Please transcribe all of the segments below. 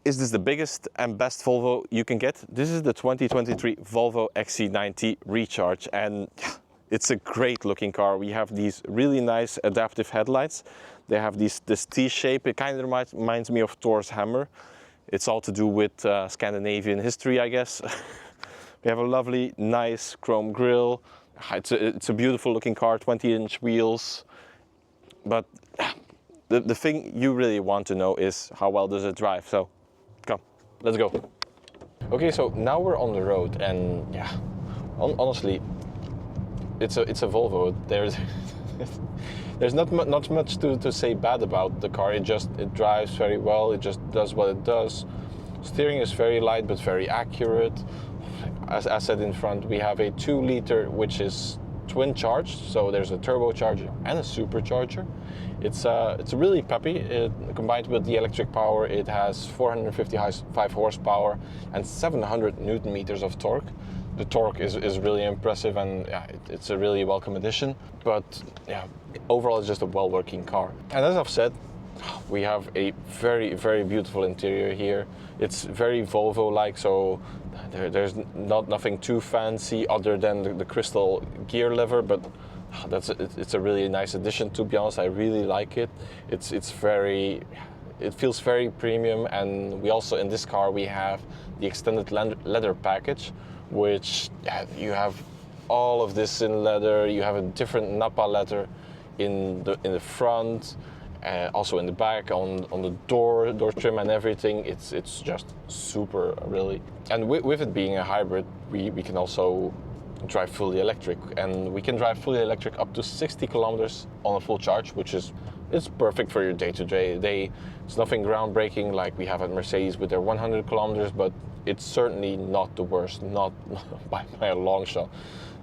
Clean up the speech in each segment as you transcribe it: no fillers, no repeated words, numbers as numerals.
Is this the biggest and best Volvo you can get? This is the 2023 Volvo XC90 Recharge, and it's a great looking car. We have these really nice adaptive headlights. They have this T shape. It kind of reminds me of Thor's hammer. It's all to do with Scandinavian history, I guess. We have a lovely, nice chrome grille. It's a beautiful looking car, 20-inch wheels. But the thing you really want to know is how well does it drive. So come, let's go. Okay, so now we're on the road, and yeah, honestly, it's a Volvo. There's not much to say bad about the car. It drives very well. It just does what it does. Steering is very light but very accurate. As I said in front, we have a 2-liter which is twin charged, so there's a turbocharger and a supercharger. It's really peppy. Combined with the electric power, it has 455 horsepower and 700 newton meters of torque. The torque is really impressive, and yeah, it's a really welcome addition. But yeah, overall it's just a well-working car. And as I've said, we have a very beautiful interior here. It's very Volvo-like, so there's nothing too fancy other than the crystal gear lever, but it's a really nice addition, to be honest. I really like it. It feels very premium, and we also, in this car, we have the extended leather package, which you have all of this in leather. You have a different Nappa leather in the front, also in the back, on the door trim and everything. It's just super, really. And with it being a hybrid, we can also drive fully electric, and we can drive fully electric up to 60 kilometers on a full charge, which it's perfect for your day-to-day. It's nothing groundbreaking like we have at Mercedes with their 100 kilometers, but it's certainly not the worst, not by a long shot.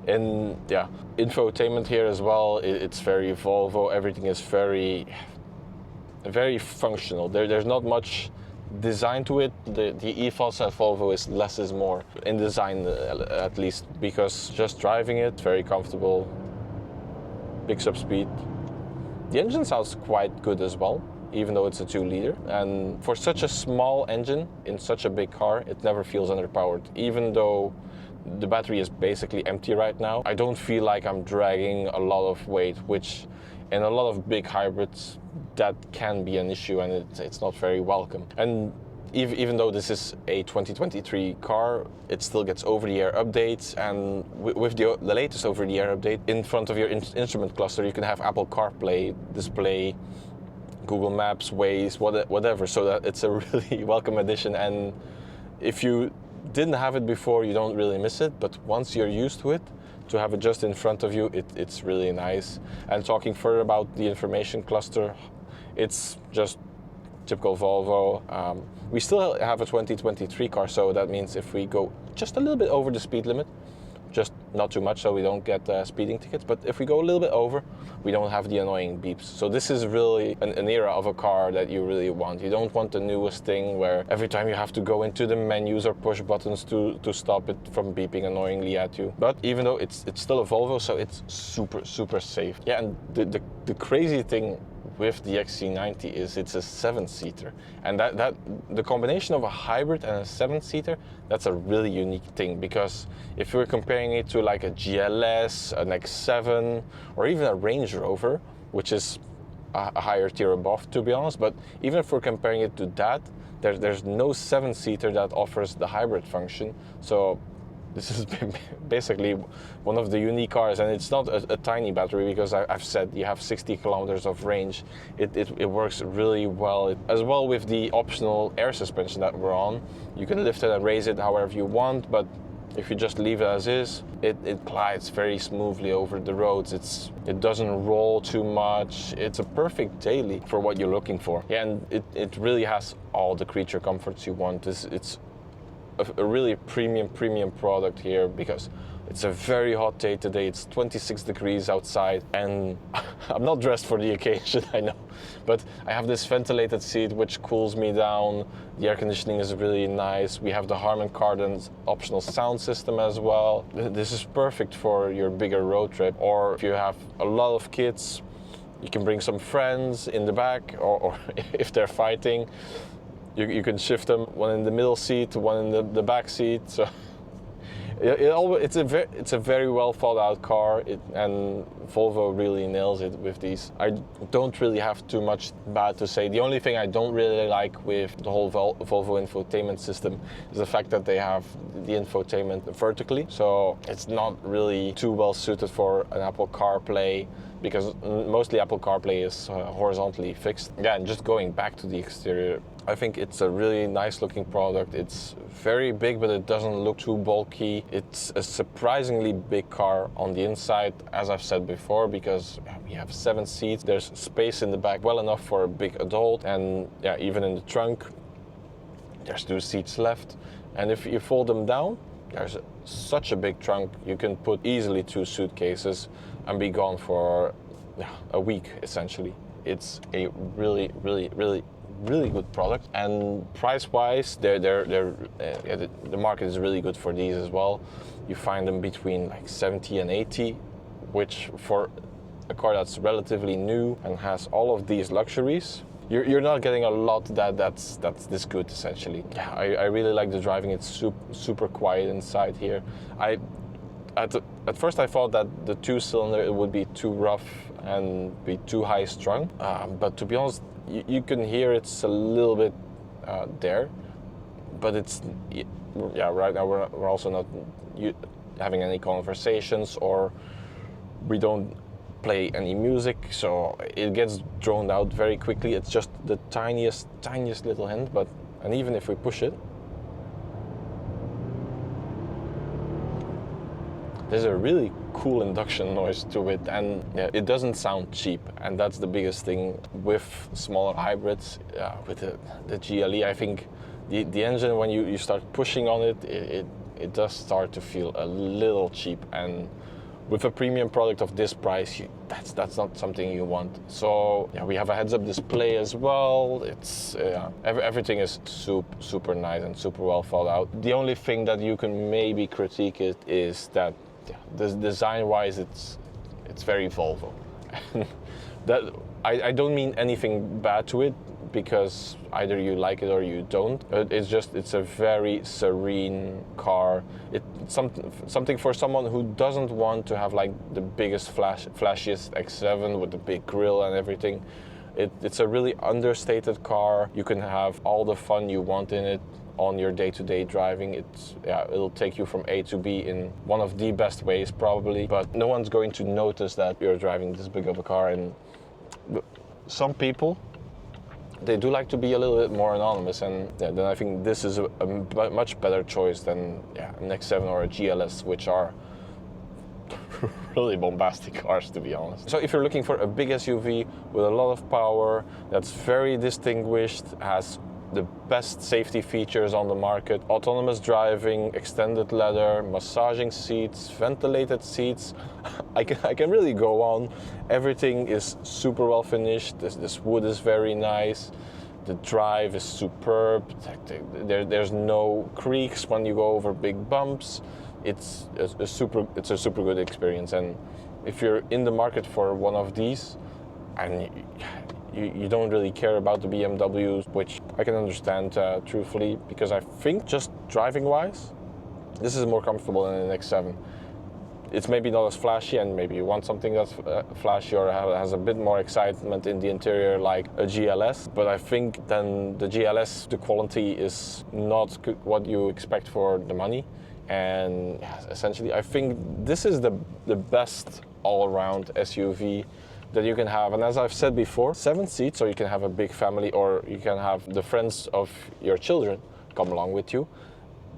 And yeah, infotainment here as well, it's very Volvo. Everything is very functional. There's not much design to it. The ethos at Volvo is less is more, in design at least, because just driving it, very comfortable, picks up speed. The engine sounds quite good as well, even though it's a 2-liter. And for such a small engine in such a big car, it never feels underpowered. Even though the battery is basically empty right now, I don't feel like I'm dragging a lot of weight, which in a lot of big hybrids, that can be an issue, and it's not very welcome. And even though this is a 2023 car, it still gets over-the-air updates, and with the latest over-the-air update, in front of your instrument cluster, you can have Apple CarPlay display, Google Maps, Waze, whatever, so that it's a really welcome addition. And if you didn't have it before, you don't really miss it, but once you're used to it, to have it just in front of you, it's really nice. And talking further about the information cluster, it's just typical Volvo. We still have a 2023 car, so that means if we go just a little bit over the speed limit, just not too much so we don't get speeding tickets, but if we go a little bit over, we don't have the annoying beeps. So this is really an era of a car that you really want. You don't want the newest thing where every time you have to go into the menus or push buttons to stop it from beeping annoyingly at you. But even though it's still a Volvo, so it's super safe. Yeah, and the crazy thing with the XC90 is it's a 7-seater, and that the combination of a hybrid and a 7-seater, that's a really unique thing, because if we're comparing it to like a GLS, an X7, or even a Range Rover, which is a higher tier above, to be honest, but even if we're comparing it to that, there's no 7-seater that offers the hybrid function. So this is basically one of the unique cars, and it's not a tiny battery, because I've said you have 60 kilometers of range. It works really well. As well with the optional air suspension that we're on, you can lift it and raise it however you want, but if you just leave it as is, it glides very smoothly over the roads. It doesn't roll too much. It's a perfect daily for what you're looking for. Yeah, and it really has all the creature comforts you want. It's a really premium product here, because it's a very hot day today. It's 26 degrees outside, and I'm not dressed for the occasion, I know, but I have this ventilated seat which cools me down. The air conditioning is really nice. We have the Harman Kardon optional sound system as well. This is perfect for your bigger road trip, or if you have a lot of kids, you can bring some friends in the back, or if they're fighting, You can shift them, one in the middle seat, one in the back seat. So it's a very well thought out car, and Volvo really nails it with these. I don't really have too much bad to say. The only thing I don't really like with the whole Volvo infotainment system is the fact that they have the infotainment vertically, so it's not really too well suited for an Apple CarPlay, because mostly Apple CarPlay is horizontally fixed. Yeah, and just going back to the exterior, I think it's a really nice looking product. It's very big, but it doesn't look too bulky. It's a surprisingly big car on the inside, as I've said before, because we have 7 seats. There's space in the back well enough for a big adult, and yeah, even in the trunk, there's 2 seats left. And if you fold them down, there's such a big trunk. You can put easily 2 suitcases and be gone for a week, essentially. It's a really good product, and price-wise, the market is really good for these as well. You find them between like 70 and 80, which for a car that's relatively new and has all of these luxuries, you're not getting a lot that's this good, essentially. Yeah, I really like the driving. It's super quiet inside here. At first I thought that the 2-cylinder, it would be too rough and be too high strung, but to be honest, you can hear it's a little bit there, but it's, yeah, right now we're also not having any conversations, or we don't play any music, so it gets drowned out very quickly. It's just the tiniest little hint, and even if we push it, there's a really cool induction noise to it, and yeah, it doesn't sound cheap, and that's the biggest thing with smaller hybrids. With the GLE, I think the engine, when you start pushing on it, it does start to feel a little cheap, and with a premium product of this price, that's not something you want. So yeah, we have a heads-up display as well. It's everything is super nice and super well thought out. The only thing that you can maybe critique it is that, yeah, design-wise, it's very Volvo. That I don't mean anything bad to it, because either you like it or you don't. It's a very serene car. It's something for someone who doesn't want to have like the biggest flashiest X7 with the big grille and everything. It's a really understated car. You can have all the fun you want in it on your day-to-day driving. It'll take you from A to B in one of the best ways, probably, but no one's going to notice that you're driving this big of a car. And some people, they do like to be a little bit more anonymous, and yeah, then I think this is a much better choice than an X7 or a GLS, which are really bombastic cars, to be honest. So if you're looking for a big SUV with a lot of power, that's very distinguished, has the best safety features on the market, autonomous driving, extended leather, massaging seats, ventilated seats, I can really go on. Everything is super well finished. This wood is very nice. The drive is superb. There's no creaks when you go over big bumps. It's a super good experience. And if you're in the market for one of these, and you don't really care about the BMWs, which I can understand, truthfully, because I think just driving-wise, this is more comfortable than an X7. It's maybe not as flashy, and maybe you want something that's flashy or has a bit more excitement in the interior, like a GLS. But I think then the GLS, the quality is not what you expect for the money. And yeah, essentially, I think this is the best all-around SUV that you can have. And as I've said before, 7 seats, or you can have a big family, or you can have the friends of your children come along with you,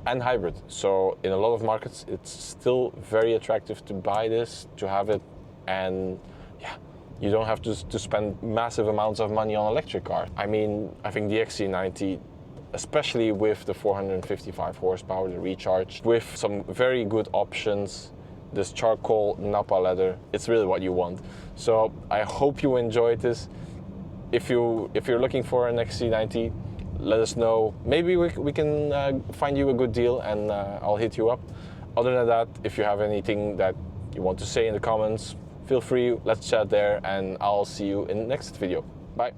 and hybrid. So in a lot of markets, it's still very attractive to buy this, to have it, and yeah, you don't have to spend massive amounts of money on electric cars. I mean, I think the XC90, especially with the 455 horsepower, the recharge, with some very good options, this charcoal Napa leather, it's really what you want. So I hope you enjoyed this. If you're looking for an XC90, let us know. Maybe we can find you a good deal, and I'll hit you up. Other than that, if you have anything that you want to say in the comments, feel free, let's chat there, and I'll see you in the next video. Bye.